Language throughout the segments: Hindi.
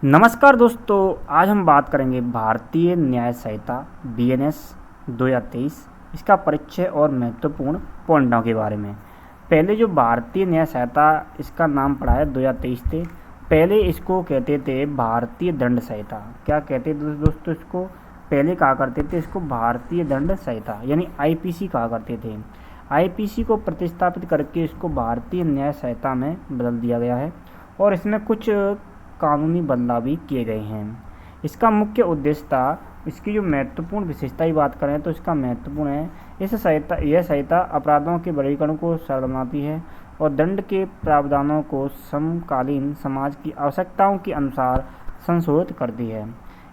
नमस्कार दोस्तों, आज हम बात करेंगे भारतीय न्याय संहिता BNS 2023 इसका परिचय और महत्वपूर्ण पॉइंटों के बारे में। पहले जो भारतीय न्याय संहिता इसका नाम पड़ा है 2023 थे। पहले इसको कहते थे भारतीय दंड संहिता। क्या कहते थे दोस्तों इसको? पहले कहा करते थे इसको भारतीय दंड संहिता यानी IPC कहा करते थे। IPC को प्रतिस्थापित करके इसको भारतीय न्याय संहिता में बदल दिया गया है और इसमें कुछ कानूनी बदलाव भी किए गए हैं। इसका मुख्य उद्देश्य था, इसकी जो महत्वपूर्ण विशेषता की बात करें तो इसका महत्वपूर्ण है यह संहिता अपराधों के वर्गीकरण को सरल बनाती है और दंड के प्रावधानों को समकालीन समाज की आवश्यकताओं के अनुसार संशोधित करती है।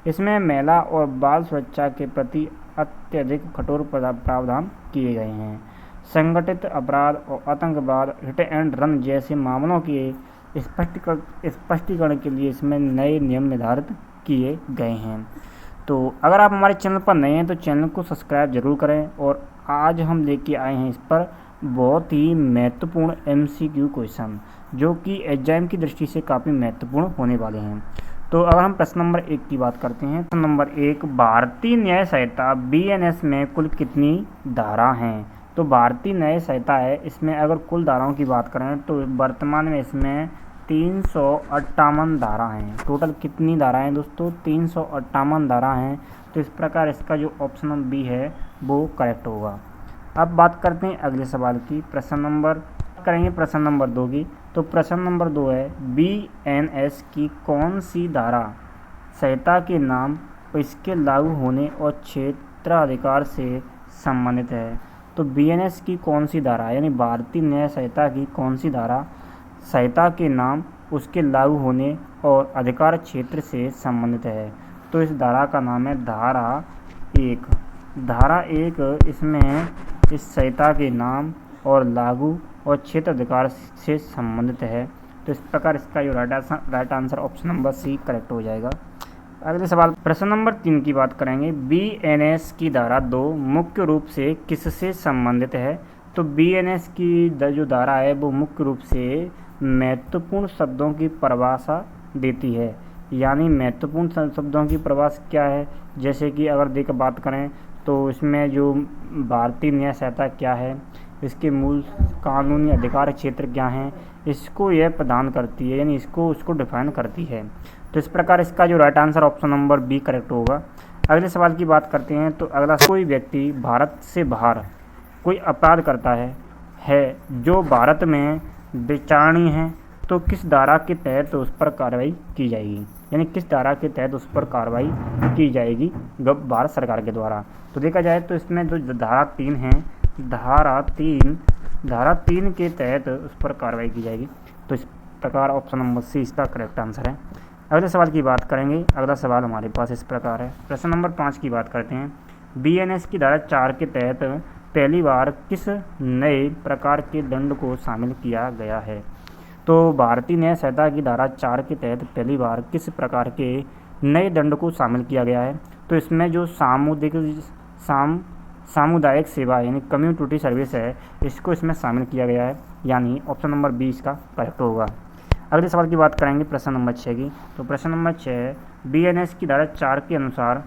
इसमें महिला और बाल सुरक्षा के प्रति अत्यधिक कठोर प्रावधान किए गए हैं। संगठित अपराध और आतंकवाद, हिट एंड रन जैसे मामलों के स्पष्टीकरण के लिए इसमें नए नियम निर्धारित किए गए हैं। तो अगर आप हमारे चैनल पर नए हैं तो चैनल को सब्सक्राइब जरूर करें। और आज हम लेके आए हैं इस पर बहुत ही महत्वपूर्ण MCQ क्वेश्चन, जो कि एग्जाम की दृष्टि से काफ़ी महत्वपूर्ण होने वाले हैं। तो अगर हम प्रश्न नंबर 1 की बात करते हैं, प्रश्न नंबर 1, भारतीय न्याय संहिता BNS में कुल कितनी धारा हैं? तो भारतीय न्याय संहिता है, इसमें अगर कुल धाराओं की बात करें तो वर्तमान में इसमें 358 धारा हैं। टोटल कितनी धाराएं दोस्तों? 358 धारा हैं। तो इस प्रकार इसका जो ऑप्शन नंबर B है वो करेक्ट होगा। अब बात करते हैं अगले सवाल की। प्रश्न नंबर 2 की। तो प्रश्न नंबर 2 है, BNS की कौन सी धारा संहिता के नाम और इसके लागू होने और क्षेत्राधिकार से संबंधित है? तो BNS की कौन सी धारा यानी भारतीय न्याय संहिता की कौन सी धारा संहिता के नाम, उसके लागू होने और अधिकार क्षेत्र से संबंधित है? तो इस धारा का नाम है धारा 1। धारा 1 इसमें इस संहिता के नाम और लागू और क्षेत्र अधिकार से संबंधित है। तो इस प्रकार इसका जो right answer option number C correct हो जाएगा। अगले सवाल प्रश्न नंबर 3 की बात करेंगे। BNS की धारा 2 मुख्य रूप से किससे संबंधित है? तो BNS की जो धारा है वो मुख्य रूप से महत्वपूर्ण शब्दों की परिभाषा देती है। यानी महत्वपूर्ण शब्दों की परिभाषा क्या है? जैसे कि अगर बात करें तो इसमें जो भारतीय न्याय संहिता क्या है, इसके मूल कानूनी अधिकार क्षेत्र क्या हैं, इसको यह प्रदान करती है, यानी उसको डिफाइन करती है। तो इस प्रकार इसका जो right answer option number B correct होगा। अगले सवाल की बात करते हैं। तो अगला, कोई व्यक्ति भारत से बाहर कोई अपराध करता है जो भारत में विचारणीय है, तो किस धारा के तहत उस पर कार्रवाई की जाएगी? यानी किस धारा के तहत उस पर कार्रवाई की जाएगी भारत सरकार के द्वारा? तो देखा जाए तो इसमें जो धारा 3 है, धारा 3 के तहत उस पर कार्रवाई की जाएगी। तो इस प्रकार ऑप्शन नंबर C इसका करेक्ट आंसर है। अगले सवाल की बात करेंगे। अगला सवाल हमारे पास इस प्रकार है। प्रश्न नंबर 5 की बात करते हैं। BNS की धारा 4 के तहत पहली बार किस नए प्रकार के दंड को शामिल किया गया है? तो भारतीय न्याय संहिता की धारा 4 के तहत पहली बार किस प्रकार के नए दंड को शामिल किया गया है? तो इसमें जो सामुदायिक सेवा यानी कम्युनिटी सर्विस है, इसको इसमें शामिल किया गया है। यानी ऑप्शन नंबर B इसका करेक्ट होगा। अगले सवाल की बात करेंगे प्रश्न नंबर 6 की। तो प्रश्न नंबर 6, BNS की धारा 4 के अनुसार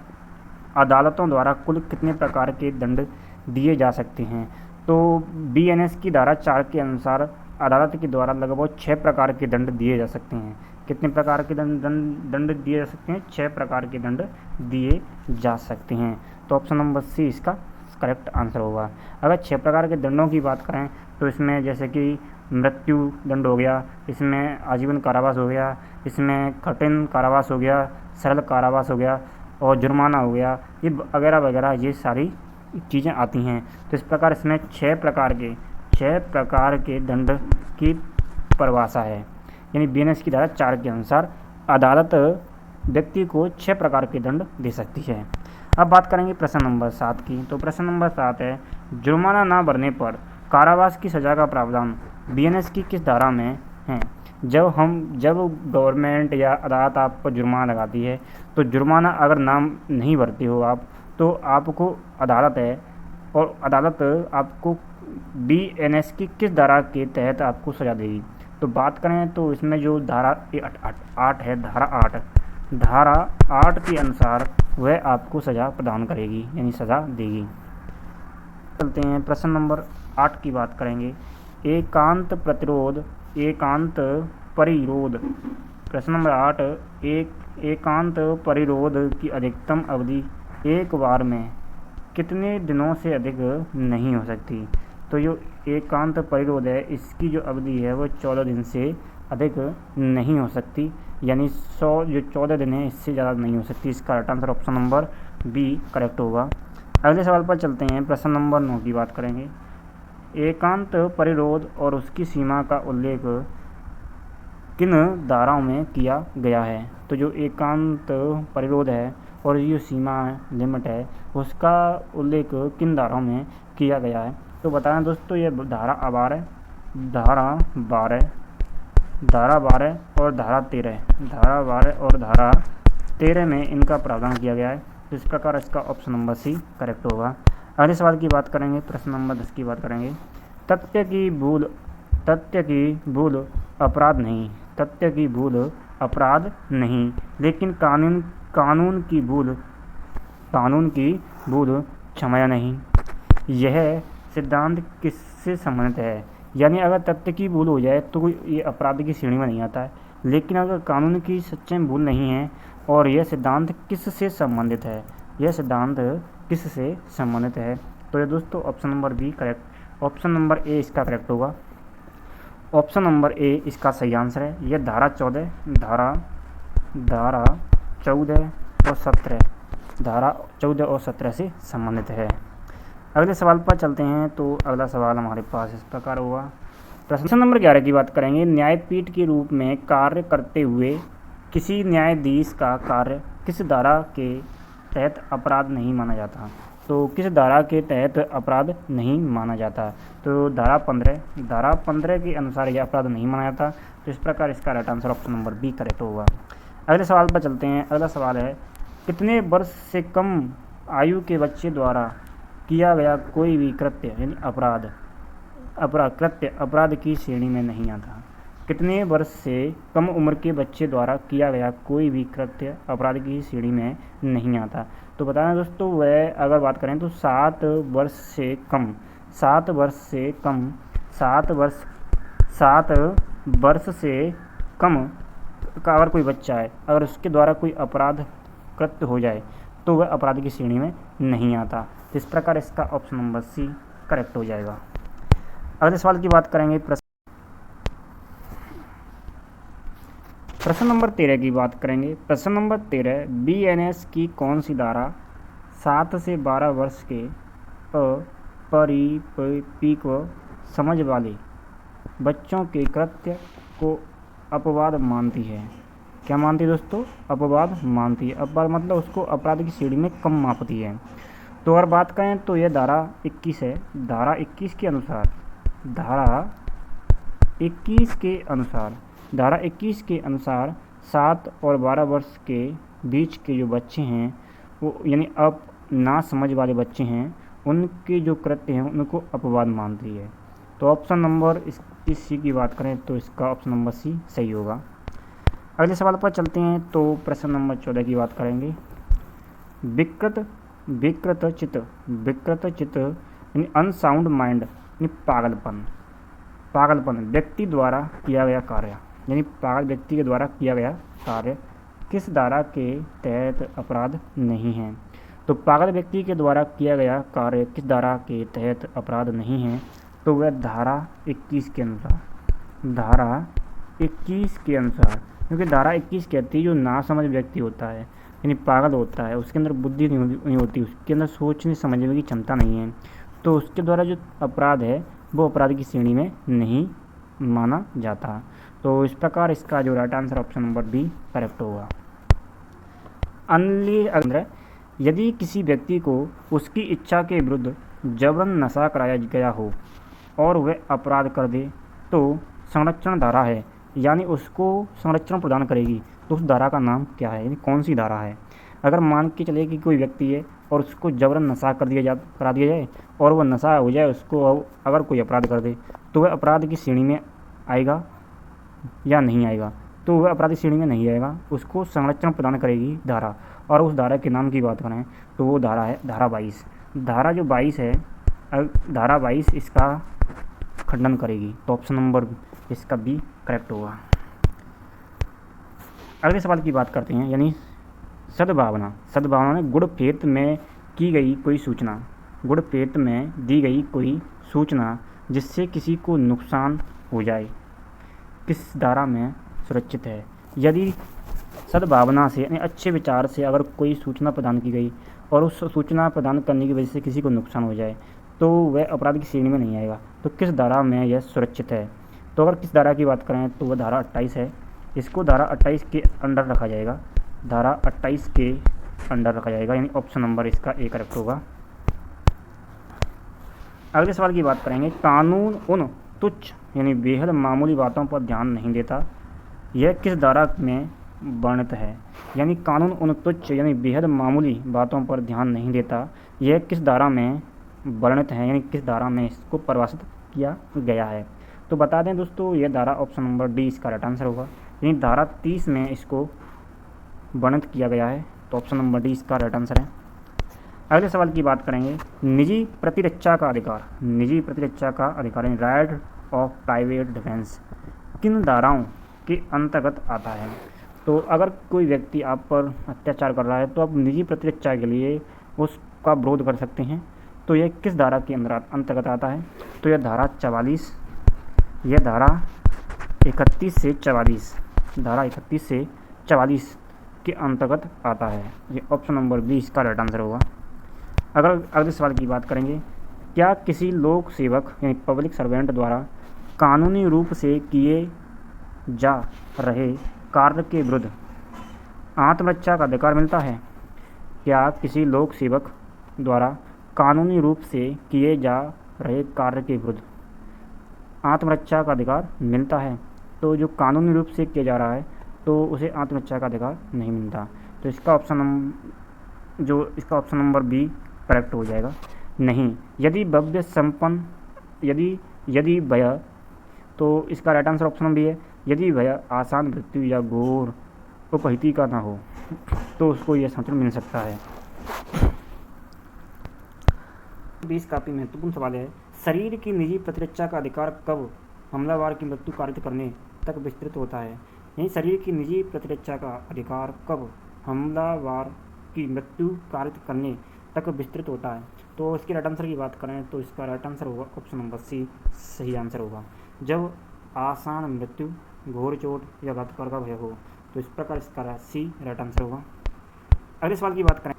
अदालतों द्वारा कुल कितने प्रकार के दंड दिए जा सकते हैं? तो BNS की धारा 4 के अनुसार अदालत के द्वारा लगभग 6 प्रकार के दंड दिए जा सकते हैं। कितने प्रकार के दंड दिए जा सकते हैं? 6 प्रकार के दंड दिए जा सकते हैं। तो ऑप्शन नंबर C इसका करेक्ट आंसर होगा। अगर 6 प्रकार के दंडों की बात करें तो इसमें जैसे कि मृत्यु दंड हो गया, इसमें आजीवन कारावास हो गया, इसमें कठिन कारावास हो गया, सरल कारावास हो गया और जुर्माना हो गया, ये वगैरह वगैरह ये सारी चीज़ें आती हैं। तो इस प्रकार इसमें 6 प्रकार के दंड की परिभाषा है। यानी BNS की धारा 4 के अनुसार अदालत व्यक्ति को 6 प्रकार के दंड दे सकती है। अब बात करेंगे प्रश्न नंबर 7 की। तो प्रश्न नंबर 7 है, जुर्माना ना भरने पर कारावास की सज़ा का प्रावधान BNS की किस धारा में है? जब गवर्नमेंट या अदालत आप पर जुर्माना लगाती है, तो जुर्माना अगर नाम नहीं भरते हो आप, तो आपको अदालत है और अदालत आपको BNS की किस धारा के तहत आपको सज़ा देगी? तो बात करें तो इसमें जो धारा 8 है, धारा 8 धारा 8 के अनुसार वह आपको सज़ा प्रदान करेगी, यानी सज़ा देगी। चलते हैं प्रश्न नंबर 8 की बात करेंगे। एकांत प्रतिरोध, एकांत परिरोध। प्रश्न नंबर 8, एकांत परिरोध की अधिकतम अवधि एक बार में कितने दिनों से अधिक नहीं हो सकती। तो जो एकांत परिरोध है इसकी जो अवधि है वो 14 दिन से अधिक नहीं हो सकती, यानी 14 दिन है इससे ज़्यादा नहीं हो सकती। इसका right answer option number B correct होगा। अगले सवाल पर चलते हैं। प्रश्न नंबर 9 की बात करेंगे। एकांत परिरोध और उसकी सीमा का उल्लेख किन धाराओं में किया गया है। तो जो एकांत परिरोध है और जो सीमा लिमिट है उसका उल्लेख किन धाराओं में किया गया है। तो बताएं दोस्तों, ये धारा 12, धारा 12, धारा 12 और धारा 13, धारा 12 और धारा 13 में इनका प्रावधान किया गया है। तो इस प्रकार इसका ऑप्शन नंबर सी करेक्ट होगा। अगले सवाल की बात करेंगे। प्रश्न नंबर 10 की बात करेंगे। तथ्य की भूल अपराध नहीं, तथ्य की भूल अपराध नहीं, लेकिन कानून की भूल क्षमा नहीं। यह सिद्धांत किससे संबंधित है। यानी अगर तथ्य की भूल हो जाए तो ये अपराध की श्रेणी में नहीं आता है, लेकिन अगर कानून की सच्चाई में भूल नहीं है। और यह सिद्धांत किससे संबंधित है, यह सिद्धांत किससे संबंधित है। तो ये दोस्तों option number B correct, option number A इसका करेक्ट होगा। ऑप्शन नंबर ए इसका सही आंसर है। यह धारा 14, धारा 14 और 17, धारा 14 और 17 से संबंधित है। अगले सवाल पर चलते हैं। तो अगला सवाल हमारे पास इस प्रकार होगा। प्रश्न नंबर 11 की बात करेंगे। न्यायपीठ के रूप में कार्य करते हुए किसी न्यायाधीश का कार्य किस धारा के तहत अपराध नहीं माना जाता। तो किस धारा के तहत अपराध नहीं माना जाता। तो धारा 15 के अनुसार यह अपराध नहीं माना जाता। तो इस प्रकार इसका right answer option number B correct होगा। अगले सवाल पर चलते हैं। अगला सवाल है, कितने वर्ष से कम आयु के बच्चे द्वारा किया गया कोई भी कृत्य यानी अपराध की श्रेणी में नहीं आता। कितने वर्ष से कम उम्र के बच्चे द्वारा किया गया कोई भी कृत्य अपराध की श्रेणी में नहीं आता। तो बताना दोस्तों, वह अगर बात करें तो 7 वर्ष से कम का अगर कोई बच्चा है, अगर उसके द्वारा कोई अपराध कृत्य हो जाए तो वह अपराध की श्रेणी में नहीं आता। तो इस प्रकार इसका ऑप्शन नंबर सी करेक्ट हो जाएगा। अगले सवाल की बात करेंगे। प्रश्न नंबर 13 की बात करेंगे। प्रश्न नंबर 13, बीएनएस की कौन सी धारा 7 से 12 वर्ष के अपरिपक्व समझ वाले बच्चों के कृत्य को अपवाद मानती है। क्या मानती है दोस्तों? अपवाद मानती है। अपवाद मतलब उसको अपराध की श्रेणी में कम मापती है। तो अगर बात करें तो यह धारा 21 है। धारा 21 के अनुसार 7 और 12 वर्ष के बीच के जो बच्चे हैं वो यानी ना समझ वाले बच्चे हैं, उनके जो कृत्य हैं उनको अपवाद मानती है। तो ऑप्शन नंबर इस सी की बात करें तो इसका ऑप्शन नंबर सी सही होगा। अगले सवाल पर चलते हैं। तो प्रश्न नंबर 14 की बात करेंगे। विकृत चित्त यानी अनसाउंड माइंड यानी पागलपन व्यक्ति द्वारा किया गया कार्य, यानी पागल व्यक्ति के द्वारा किया गया कार्य किस धारा के तहत अपराध नहीं है। तो पागल व्यक्ति के द्वारा किया गया कार्य किस धारा के तहत अपराध नहीं है। तो वह धारा 21 के अनुसार, क्योंकि धारा 21 कहती है जो नासमझ व्यक्ति होता है यानी पागल होता है, उसके अंदर बुद्धि नहीं होती, उसके अंदर सोचने समझने की क्षमता नहीं है, तो उसके द्वारा जो अपराध है वो अपराध की श्रेणी में नहीं माना जाता। तो इस प्रकार इसका जो right answer option number B correct होगा। यदि किसी व्यक्ति को उसकी इच्छा के विरुद्ध जबरन नशा कराया गया हो और वह अपराध कर दे तो संरक्षण धारा है, यानी उसको संरक्षण प्रदान करेगी। तो उस धारा का नाम क्या है, यानी कौन सी धारा है। अगर मान के चले कि कोई व्यक्ति है और उसको जबरन नशा करा दिया जाए और वह नशा हो जाए, उसको अगर कोई अपराध कर दे तो वह अपराध की श्रेणी में आएगा या नहीं आएगा। तो वह अपराधिक श्रेणी में नहीं आएगा, उसको संरक्षण प्रदान करेगी धारा। और उस धारा के नाम की बात करें तो वो धारा है धारा 22। धारा जो 22 है, धारा 22 इसका खंडन करेगी, तो ऑप्शन नंबर इसका बी करेक्ट होगा। अगले सवाल की बात करते हैं, यानी सद्भावना। सद्भावना में गुड़ फेत में की गई कोई सूचना, गुड़ फेत में दी गई कोई सूचना जिससे किसी को नुकसान हो जाए, किस धारा में सुरक्षित है। यदि सद्भावना से यानी अच्छे विचार से अगर कोई सूचना प्रदान की गई और उस सूचना प्रदान करने की वजह से किसी को नुकसान हो जाए तो वह अपराध की श्रेणी में नहीं आएगा। तो किस धारा में यह सुरक्षित है, तो अगर किस धारा की बात करें तो वह धारा 28 है। इसको धारा 28 के अंडर रखा जाएगा, धारा 28 के अंडर रखा जाएगा, यानी ऑप्शन नंबर इसका ए करेक्ट होगा। अगले सवाल की बात करेंगे, कानून उन तुच्छ यानी बेहद मामूली बातों पर ध्यान नहीं देता, यह किस धारा में वर्णित है। यानी कानून उन तुच्छ यानी बेहद मामूली बातों पर ध्यान नहीं देता, यह किस धारा में वर्णित है, यानी किस धारा में इसको परिभाषित किया गया है। तो बता दें दोस्तों, यह धारा ऑप्शन नंबर डी इसका राइट आंसर होगा, यानी धारा 30 में इसको वर्णित किया गया है, तो ऑप्शन नंबर डी इसका राइट आंसर है। अगले सवाल की बात करेंगे, निजी प्रतिरक्षा का अधिकार। निजी प्रतिरक्षा का अधिकार यानी राइट ऑफ प्राइवेट डिफेंस किन धाराओं के अंतर्गत आता है। तो अगर कोई व्यक्ति आप पर अत्याचार कर रहा है तो आप निजी प्रतिरक्षा के लिए उसका विरोध कर सकते हैं, तो यह किस धारा के अंतर्गत आता है। तो यह धारा 44, यह धारा 31 से 44, धारा 31 से 44 के अंतर्गत आता है। ये ऑप्शन नंबर बी इसका राइट आंसर होगा। अगर अगले सवाल की बात करेंगे, क्या किसी लोक सेवक यानी पब्लिक सर्वेंट द्वारा कानूनी रूप से किए जा रहे कार्य के विरुद्ध आत्मरक्षा का अधिकार मिलता है। क्या किसी लोक सेवक द्वारा कानूनी रूप से किए जा रहे कार्य के विरुद्ध आत्मरक्षा का अधिकार मिलता है। तो जो कानूनी रूप से किया जा रहा है तो उसे आत्मरक्षा का अधिकार नहीं मिलता, तो इसका ऑप्शन नंबर बी करेक्ट हो जाएगा। नहीं, यदि भव्य संपन्न यदि भय, तो इसका राइट आंसर ऑप्शन बी है। यदि भय आसान मृत्यु या घोर उपहिति का ना हो तो उसको यह संरक्षण मिल सकता है। 20 काफी महत्वपूर्ण सवाल है, शरीर की निजी प्रतिरक्षा का अधिकार कब हमलावर की मृत्यु कारित करने तक विस्तृत होता है। यही शरीर की निजी प्रतिरक्षा का अधिकार कब हमलावर की मृत्यु कारित करने तक विस्तृत होता है। तो इसके राइट आंसर की बात करें तो इसका राइट आंसर होगा ऑप्शन नंबर सी सही आंसर होगा, जब आसान मृत्यु, घोर चोट या घातक का भय हो। तो इस प्रकार इसका सी राइट आंसर होगा। अगले सवाल की बात करें,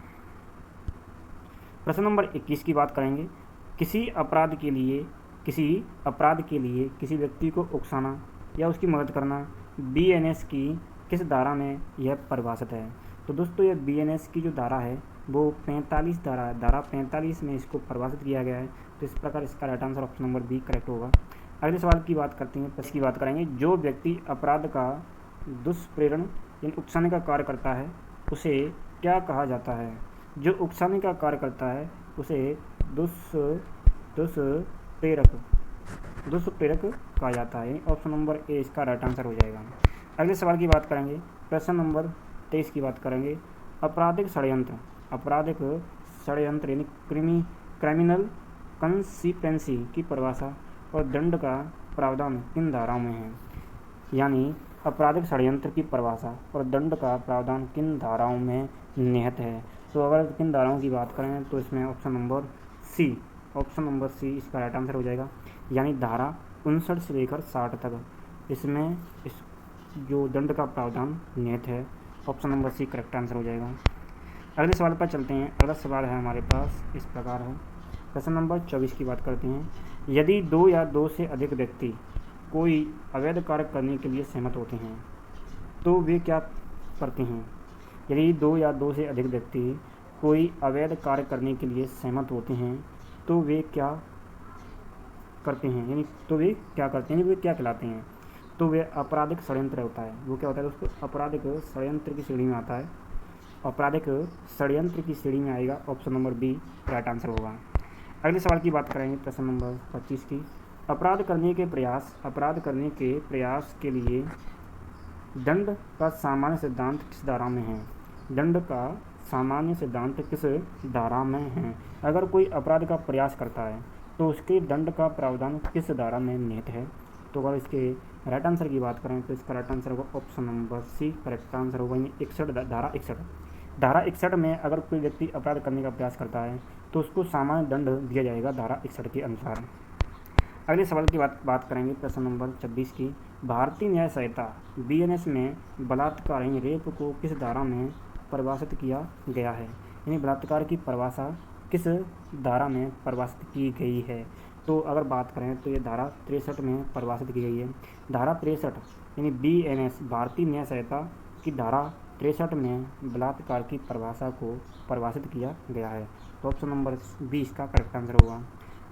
प्रश्न नंबर 21 की बात करेंगे, किसी अपराध के लिए किसी व्यक्ति को उकसाना या उसकी मदद करना बीएनएस की किस धारा में यह परिभाषित है। तो दोस्तों ये बीएनएस की जो धारा है वो 45 धारा है, धारा 45 में इसको परिभाषित किया गया है। तो इस प्रकार इसका right answer option number B correct होगा। अगले सवाल की बात करते हैं, इसकी बात करेंगे, जो व्यक्ति अपराध का दुष्प्रेरण यानी उकसाने का कार्य करता है उसे क्या कहा जाता है। जो उकसाने का कार्य करता है उसे दुष्प्रेरक कहा जाता है। ऑप्शन नंबर ए इसका राइट आंसर हो जाएगा। अगले सवाल की बात करेंगे, प्रश्न नंबर 23 की बात करेंगे, आपराधिक षड्यंत्र यानी क्रिमिनल कंसिक्वेंसी की परिभाषा और दंड का प्रावधान किन धाराओं में है। यानी आपराधिक षड्यंत्र की परिभाषा और दंड का प्रावधान किन धाराओं में निहित है। तो अगर किन धाराओं की बात करें तो इसमें ऑप्शन नंबर सी इसका राइट आंसर हो जाएगा, यानी धारा 59 से लेकर 60 तक इसमें जो दंड का प्रावधान निहित है। Option number C correct answer हो जाएगा। अगले सवाल पर चलते हैं। अगला सवाल है हमारे पास इस प्रकार है, प्रश्न नंबर 24 की बात करते हैं, यदि 2 या 2 से अधिक व्यक्ति कोई अवैध कार्य करने के लिए सहमत होते हैं तो वे क्या करते हैं। यदि 2 या 2 से अधिक व्यक्ति कोई अवैध कार्य करने के लिए सहमत होते हैं तो वे क्या करते हैं, यानी वे क्या कहलाते हैं। तो वे आपराधिक षड्यंत्र होता है। वो क्या होता है दोस्तों, आपराधिक षड्यंत्र की श्रेणी में आता है, आपराधिक षड्यंत्र की श्रेणी में आएगा। Option number B right answer होगा। अगले सवाल की बात करेंगे, प्रश्न नंबर 25 की, अपराध करने के प्रयास के लिए दंड का सामान्य सिद्धांत किस धारा में है? दंड का सामान्य सिद्धांत किस धारा में है? अगर कोई अपराध का प्रयास करता है तो उसके दंड का प्रावधान किस धारा में निहित है? तो अगर इसके राइट आंसर की बात करें तो इसका राइट आंसर होगा option number C, correct answer होगा। यानी 61, धारा 61 में अगर कोई व्यक्ति अपराध करने का प्रयास करता है तो उसको सामान्य दंड दिया जाएगा धारा 61 के अनुसार। अगले सवाल की बात करेंगे, प्रश्न नंबर 26 की। भारतीय न्याय संहिता बीएनएस में बलात्कार यानी रेप को किस धारा में परिभाषित किया गया है? यानी बलात्कार की परिभाषा किस धारा में परिभाषित की गई है? तो अगर बात करें तो ये धारा 63 में परिभाषित की गई है। धारा 63 यानी बीएनएस भारतीय न्याय संहिता की धारा 63 में बलात्कार की परिभाषा को परिभाषित किया गया है। तो ऑप्शन नंबर 20 का करेक्ट आंसर होगा।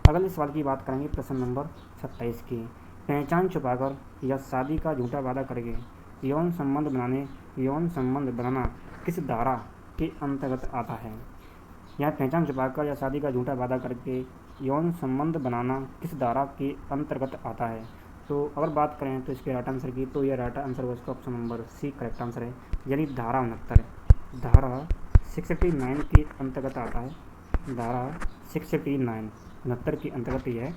अगले सवाल की बात करेंगे, प्रश्न नंबर 27 की। पहचान छुपाकर या शादी का झूठा वादा करके यौन संबंध बनाना किस धारा के अंतर्गत आता है? यहाँ पहचान छुपाकर या शादी का झूठा वादा करके यौन संबंध बनाना किस धारा के अंतर्गत आता है? तो अगर बात करें तो इसके राइट आंसर की, तो यह राइट आंसर होगा इसका option number C, correct answer है। यानी धारा 69 के अंतर्गत आता है। धारा 69 के अंतर्गत यह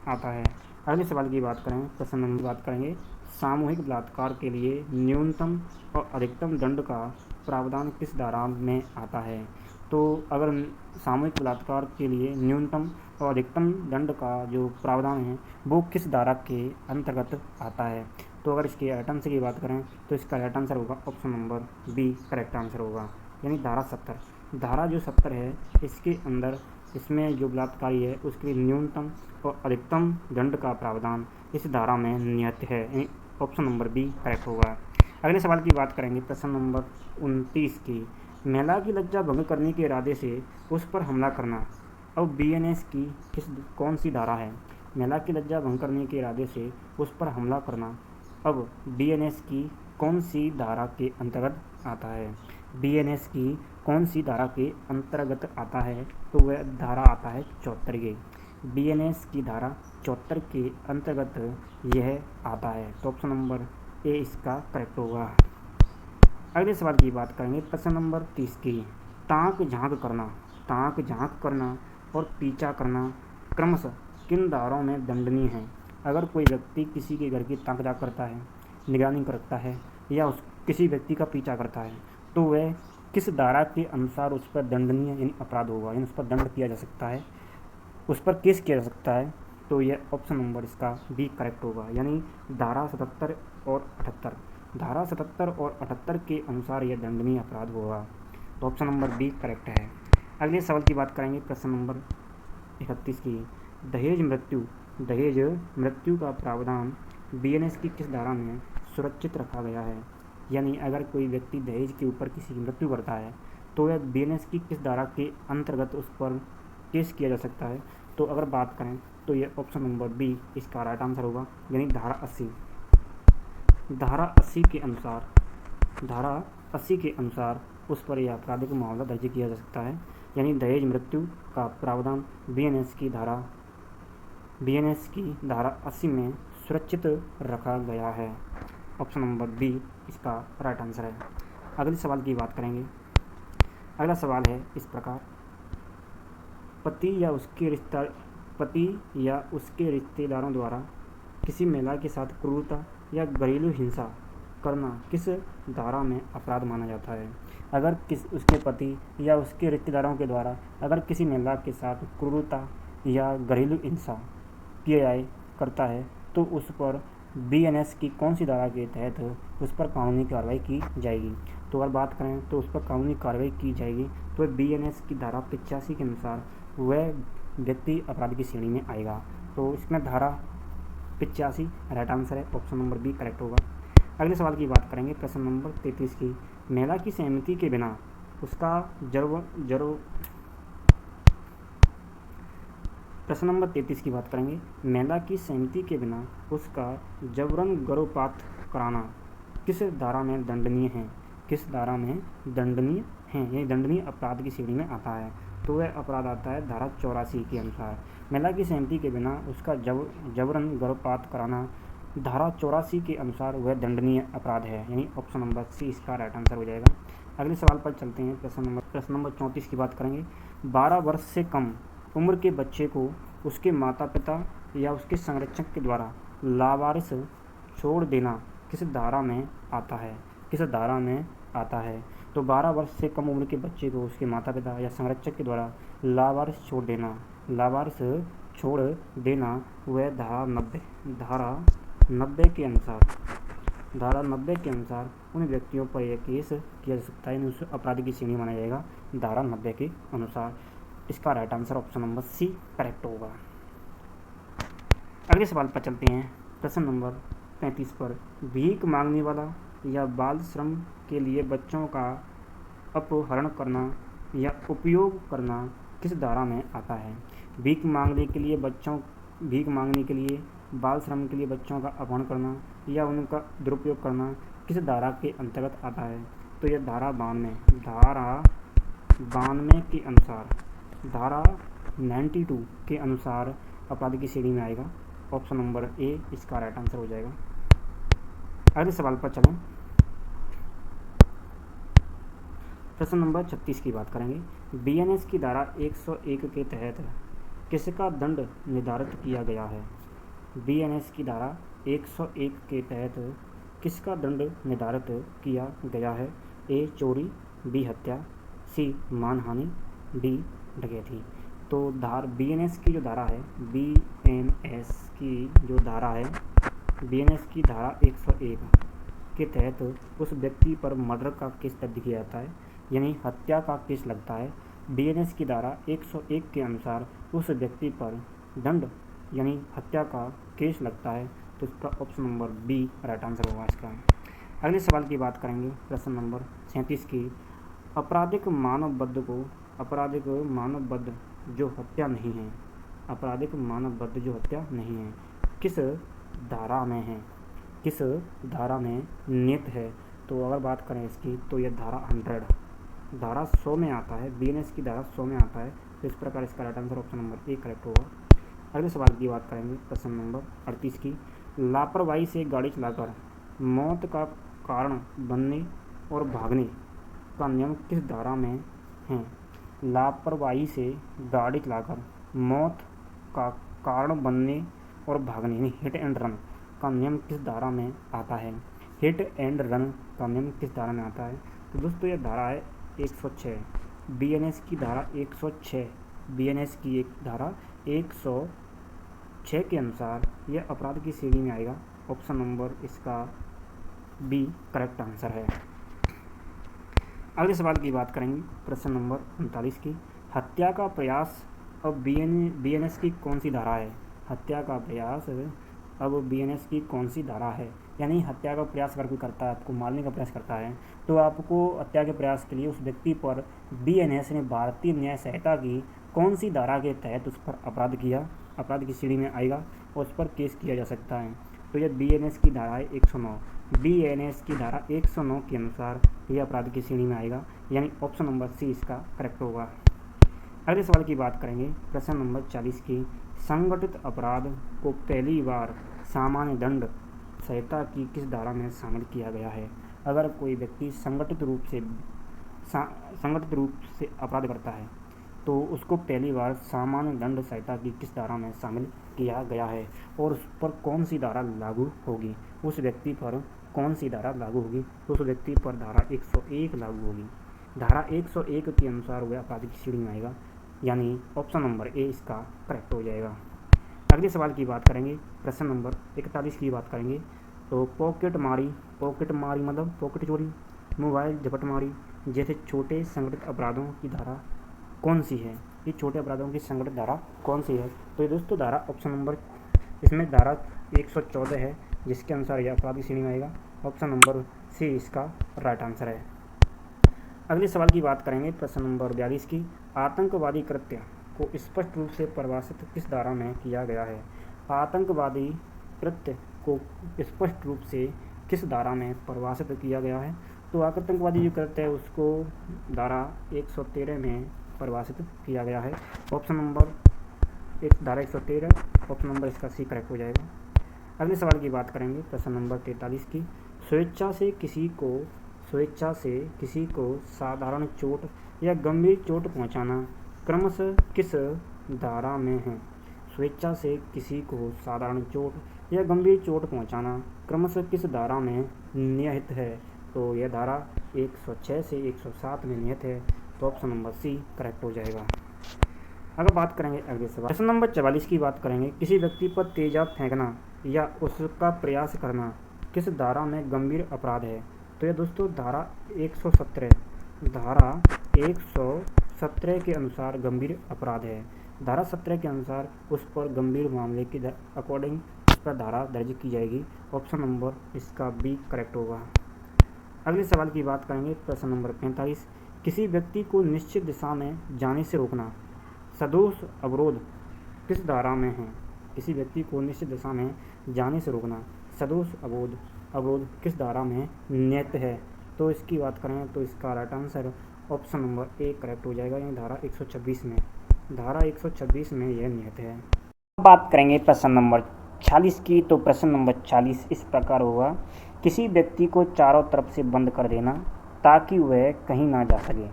आता है। अगले सवाल की बात करें, प्रश्न नंबर बात करेंगे, सामूहिक बलात्कार के लिए न्यूनतम और अधिकतम दंड का प्रावधान किस धारा में आता है? तो अगर सामूहिक बलात्कार के लिए न्यूनतम और अधिकतम दंड का जो प्रावधान है वो किस धारा के अंतर्गत आता है? तो अगर इसके राइट आंसर की बात करें तो इसका राइट आंसर होगा option number B, correct answer होगा। यानी धारा 70। धारा जो 70 है इसके अंदर इसमें जो बलात्कारी है उसके लिए न्यूनतम और अधिकतम दंड का प्रावधान इस धारा में निहित है। यानी ऑप्शन नंबर बी करेक्ट होगा। अगले सवाल की बात करेंगे, प्रश्न नंबर 29 की। महिला की लज्जा भंग करने के इरादे से उस पर हमला करना अब बीएनएस की कौन सी धारा है? महिला की लज्जा भंग करने के इरादे से उस पर हमला करना अब बीएनएस की कौन सी धारा के अंतर्गत आता है? बीएनएस की कौन सी धारा के अंतर्गत आता है? तो वह धारा आता है 74 के। बीएनएस की धारा 74 के अंतर्गत यह आता है। तो ऑप्शन नंबर ए इसका करेक्ट होगा। अगले सवाल की बात करेंगे, प्रश्न नंबर 30 की। ताक झांक करना और पीछा करना क्रमशः किन धाराओं में दंडनीय है? अगर कोई व्यक्ति किसी के घर की ताक झांक करता है, निगरानी करता है या किसी व्यक्ति का पीछा करता है तो वह किस धारा के अनुसार उस पर दंडनीय यानी अपराध होगा, यानी उस पर दंड किया जा सकता है, उस पर केस किया जा सकता है? तो यह ऑप्शन नंबर इसका बी करेक्ट होगा। यानी धारा 77 और 78, धारा 77 और 78 के अनुसार यह दंडनीय अपराध होगा। तो ऑप्शन नंबर बी करेक्ट है। अगले सवाल की बात करेंगे, प्रश्न नंबर 31 की। दहेज मृत्यु का प्रावधान बीएनएस की किस धारा में सुरक्षित रखा गया है? यानी अगर कोई व्यक्ति दहेज के ऊपर किसी की मृत्यु करता है तो वह बीएनएस की किस धारा के अंतर्गत उस पर केस किया जा सकता है? तो अगर बात करें तो यह ऑप्शन नंबर बी इसका राइट आंसर होगा। यानी धारा 80। धारा 80 के अनुसार उस पर यह आपराधिक मामला दर्ज किया जा सकता है। यानी दहेज मृत्यु का प्रावधान बीएनएस की धारा 80 में सुरक्षित रखा गया है। ऑप्शन नंबर बी इसका राइट आंसर है। अगले सवाल की बात करेंगे। अगला सवाल है इस प्रकार, पति या उसके रिश्तेदारों द्वारा किसी महिला के साथ क्रूरता या घरेलू हिंसा करना किस धारा में अपराध माना जाता है? अगर उसके पति या उसके रिश्तेदारों के द्वारा अगर किसी महिला के साथ क्रूरता या घरेलू हिंसा करता है तो उस पर बीएनएस की कौन सी धारा के तहत उस पर कानूनी कार्रवाई की जाएगी? तो अगर बात करें तो उस पर कानूनी कार्रवाई की जाएगी तो बीएनएस की धारा 85 के अनुसार वह व्यक्ति अपराध की श्रेणी में आएगा। तो इसमें धारा 85 राइट आंसर है। ऑप्शन नंबर बी करेक्ट होगा। अगले सवाल की बात करेंगे, प्रश्न नंबर 33 की। महिला की सहमति के बिना उसका प्रश्न नंबर 33 की बात करेंगे। महिला की सहमति के बिना उसका जबरन गर्भपात कराना किस धारा में दंडनीय है? किस धारा में दंडनीय है? ये दंडनीय अपराध की श्रेणी में आता है। तो वह अपराध आता है धारा 84 के अनुसार। महिला की सहमति के बिना उसका जबरन गर्भपात कराना धारा 84 के अनुसार वह दंडनीय अपराध है, यानी ऑप्शन नंबर सी इसका राइट आंसर हो जाएगा। अगले सवाल पर चलते हैं। प्रश्न नंबर 34 की बात करेंगे। 12 वर्ष से कम उम्र के बच्चे को उसके माता पिता या उसके संरक्षक के द्वारा लावारिस छोड़ देना किस धारा में आता है? किस धारा में आता है? तो 12 वर्ष से कम उम्र के बच्चे को उसके माता पिता या संरक्षक के द्वारा लावारिस छोड़ देना वह धारा 90 के अनुसार उन व्यक्तियों पर यह केस किया जा सकता है, उस अपराध की श्रेणी माना जाएगा धारा 90 के अनुसार। इसका right answer option number C correct होगा। अगले सवाल पर चलते हैं। प्रश्न नंबर 35 पर भीख मांगने वाला या बाल श्रम के लिए बच्चों का अपहरण करना या उपयोग करना किस धारा में आता है? भीख मांगने के लिए, बाल श्रम के लिए बच्चों का अपहरण करना या उनका दुरुपयोग करना किस धारा के अंतर्गत आता है? तो यह धारा 92 के अनुसार, धारा 92 के अनुसार अपराध की श्रेणी में आएगा। ऑप्शन नंबर ए इसका राइट आंसर हो जाएगा। अगले सवाल पर चलें। प्रश्न नंबर 36 की बात करेंगे। बीएनएस की धारा 101 के तहत किसका दंड निर्धारित किया गया है? बीएनएस की धारा 101 के तहत किसका दंड निर्धारित किया गया है? ए चोरी, बी हत्या, सी मानहानि, डी डकैती। तो बीएनएस की जो धारा है, बीएनएस की धारा 101 के तहत उस व्यक्ति पर मर्डर का केस दर्ज किया जाता है, यानी हत्या का केस लगता है। बीएनएस की धारा 101 के अनुसार उस व्यक्ति पर दंड यानी हत्या का केस लगता है, तो इसका option number B right answer होगा इसका। अगले सवाल की बात करेंगे। प्रश्न नंबर 37 की आपराधिक मानवबद्ध जो हत्या नहीं है किस धारा में है? किस धारा में नियत है? तो अगर बात करें इसकी, तो यह धारा 100 में आता है। बीएनएस की धारा 100 में आता है, तो इस प्रकार इसका right answer option number A correct होगा। अगले सवाल की बात करेंगे। प्रश्न नंबर 38 की लापरवाही से गाड़ी चलाकर मौत का कारण बनने और भागने का नियम किस धारा में है? लापरवाही से गाड़ी चलाकर मौत का कारण बनने और भागने यानी हिट एंड रन का नियम किस धारा में आता है? हिट एंड रन का नियम किस धारा में आता है? तो दोस्तों यह धारा है 106। बीएनएस की धारा 106 के अनुसार यह अपराध की श्रेणी में आएगा। ऑप्शन नंबर इसका बी करेक्ट आंसर है। अगले सवाल की बात करेंगे। प्रश्न नंबर 39 की हत्या का प्रयास अब बीएनएस की कौन सी धारा है? हत्या का प्रयास अब बीएनएस की कौन सी धारा है? यानी हत्या का प्रयास अगर कोई करता है, आपको मारने का प्रयास करता है, तो आपको हत्या के प्रयास के लिए उस व्यक्ति पर बीएनएस ने भारतीय न्याय संहिता की कौन सी धारा के तहत उस पर अपराध की श्रेणी में आएगा और उस पर केस किया जा सकता है? तो यह बीएनएस की धारा है 109। बीएनएस की धारा 109 के अनुसार यह अपराध की श्रेणी में आएगा, यानी ऑप्शन नंबर सी इसका करेक्ट होगा। अगले सवाल की बात करेंगे। प्रश्न नंबर 40 की संगठित अपराध को पहली बार सामान्य दंड संहिता की किस धारा में शामिल किया गया है? अगर कोई व्यक्ति संगठित रूप से अपराध करता है, तो उसको पहली बार सामान्य दंड संहिता की किस धारा में शामिल किया गया है और उस पर कौन सी धारा लागू होगी? उस व्यक्ति पर कौन सी धारा लागू होगी? उस व्यक्ति पर धारा 101 लागू होगी। धारा 101 के अनुसार वह अपराध की श्रेणी में आएगा, यानी ऑप्शन नंबर ए इसका करेक्ट हो जाएगा। अगले सवाल की बात करेंगे। प्रश्न नंबर 41 की बात करेंगे। तो पॉकेट मारी मतलब पॉकेट चोरी, मोबाइल झपटमारी जैसे छोटे संगठित अपराधों की धारा कौन सी है? ये छोटे अपराधों की संगठित धारा कौन सी है? तो ये दोस्तों धारा ऑप्शन नंबर इसमें धारा 114 है, जिसके अनुसार यह अपराध की श्रेणी में आएगा। ऑप्शन नंबर सी इसका राइट आंसर है। अगले सवाल की बात करेंगे। प्रश्न नंबर 42 की आतंकवादी कृत्य को स्पष्ट रूप से परिभाषित किस धारा में किया गया है? आतंकवादी कृत्य को स्पष्ट रूप से किस धारा में परिभाषित किया गया है? तो आतंकवादी जो कृत्य है उसको धारा 113 में परिभाषित किया गया है। ऑप्शन नंबर धारा 113 ऑप्शन नंबर इसका सी करेक्ट हो जाएगा। अगले सवाल की बात करेंगे प्रश्न नंबर 43 की। स्वेच्छा से किसी को साधारण चोट या गंभीर चोट पहुंचाना क्रमशः किस धारा में है? स्वेच्छा से किसी को साधारण चोट या गंभीर चोट पहुंचाना क्रमशः किस धारा में निहित है? तो यह धारा 106 से 107 में निहित है। तो ऑप्शन नंबर सी करेक्ट हो जाएगा। अगर बात करेंगे अगले सवाल प्रश्न नंबर 44 की बात करेंगे। किसी व्यक्ति पर तेजाब फेंकना या उसका प्रयास करना किस धारा में गंभीर अपराध है? तो यह दोस्तों धारा 117 के अनुसार गंभीर अपराध है। धारा 17 के अनुसार उस पर गंभीर मामले के अकॉर्डिंग उस पर धारा दर्ज की जाएगी। ऑप्शन नंबर इसका बी करेक्ट होगा। अगले सवाल की बात करेंगे प्रश्न नंबर 45। किसी व्यक्ति को निश्चित दिशा में जाने से रोकना सदोष अवरोध किस धारा में है? किसी व्यक्ति को निश्चित दिशा में जाने से रोकना सदोष अवरोध किस धारा में निहित है? तो इसकी बात करें तो इसका right answer option number A correct हो जाएगा। यानी धारा 126 में यह निहित है। बात करेंगे प्रश्न नंबर 46 की। तो प्रश्न नंबर 40 इस प्रकार होगा। किसी व्यक्ति को चारों तरफ से बंद कर देना ताकि वह कहीं ना जा सके,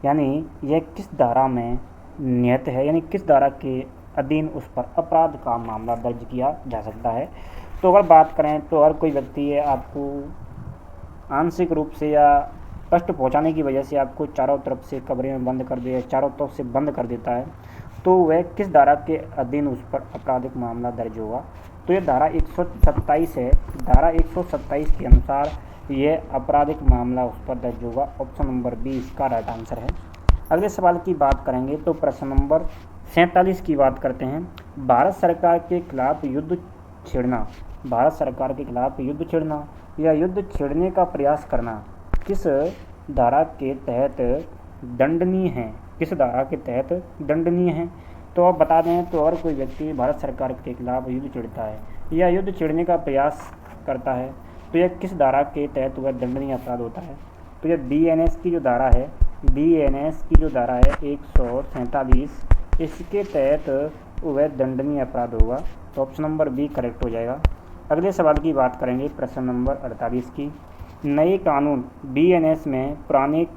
यानी यह किस धारा में निहित है? यानी किस धारा के अधीन उस पर अपराध का मामला दर्ज किया जा सकता है? तो अगर बात करें तो अगर कोई व्यक्ति है आपको आंशिक रूप से या कष्ट पहुंचाने की वजह से आपको चारों तरफ से कमरे में बंद कर दे, चारों तरफ से बंद कर देता है, तो वह किस धारा के अधीन उस पर आपराधिक मामला दर्ज होगा? तो यह धारा 127 है। धारा 127 के अनुसार यह आपराधिक मामला उस पर दर्ज होगा। ऑप्शन नंबर बी इसका राइट आंसर है। अगले सवाल की बात करेंगे तो प्रश्न नंबर 47 की बात करते हैं। भारत सरकार के खिलाफ युद्ध छेड़ना या युद्ध छेड़ने का प्रयास करना किस धारा के तहत दंडनीय है? किस धारा के तहत दंडनीय है? तो आप बता दें तो अगर कोई व्यक्ति भारत सरकार के खिलाफ युद्ध छेड़ता है या युद्ध छेड़ने का प्रयास करता है तो यह किस धारा के तहत वह दंडनीय अपराध होता है? तो यह BNS की जो धारा है 147, इसके तहत वह दंडनीय अपराध होगा। तो ऑप्शन नंबर बी करेक्ट हो जाएगा। अगले सवाल की बात करेंगे प्रश्न नंबर 48 की। नए कानून BNS में पुराने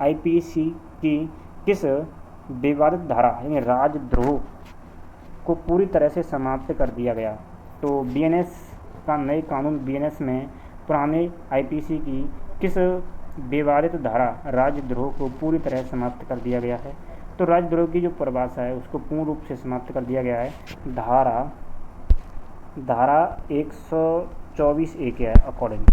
IPC की किस विवादित धारा यानी राजद्रोह को पूरी तरह से समाप्त कर दिया गया? तो BNS का नए कानून BNS में पुराने IPC की किस विवादित धारा राजद्रोह को पूरी तरह समाप्त कर दिया गया है? तो राजद्रोह की जो परिभाषा है उसको पूर्ण रूप से समाप्त कर दिया गया है धारा 124A के अकॉर्डिंग।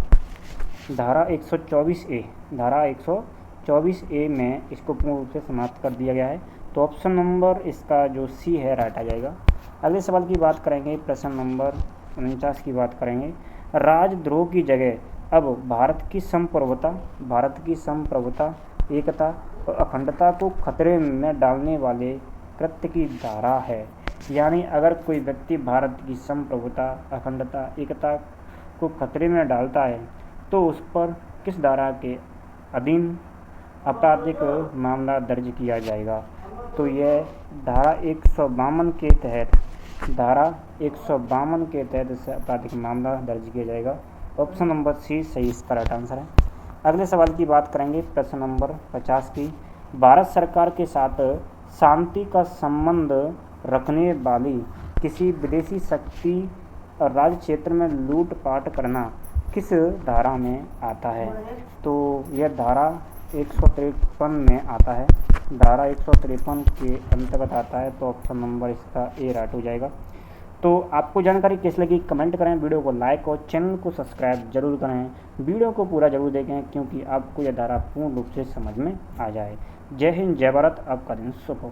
धारा 124A में इसको पूर्ण रूप से समाप्त कर दिया गया है। तो ऑप्शन नंबर इसका जो सी है राइट आ जाएगा। अगले सवाल की बात करेंगे प्रश्न नंबर 49 की बात करेंगे। राजद्रोह की जगह अब भारत की संप्रभुता, एकता और अखंडता को खतरे में डालने वाले कृत्य की धारा है। यानी अगर कोई व्यक्ति भारत की संप्रभुता, अखंडता, एकता को खतरे में डालता है तो उस पर किस धारा के अधीन आपराधिक मामला दर्ज किया जाएगा? तो यह धारा 152 के तहत इसे आपराधिक मामला दर्ज किया जाएगा। ऑप्शन नंबर सी सही इसका राइट आंसर है। अगले सवाल की बात करेंगे प्रश्न नंबर 50 की। भारत सरकार के साथ शांति का संबंध रखने वाली किसी विदेशी शक्ति और राज्य क्षेत्र में लूटपाट करना किस धारा में आता है? तो यह धारा 153 में आता है। धारा 153 के अंतर्गत आता है। तो ऑप्शन नंबर इसका ए राइट हो जाएगा। तो आपको जानकारी कैसी लगी कमेंट करें, वीडियो को लाइक और चैनल को सब्सक्राइब जरूर करें। वीडियो को पूरा जरूर देखें क्योंकि आपको यह धारा पूर्ण रूप से समझ में आ जाए। जय हिंद, जय भारत, आपका दिन शुभ हो।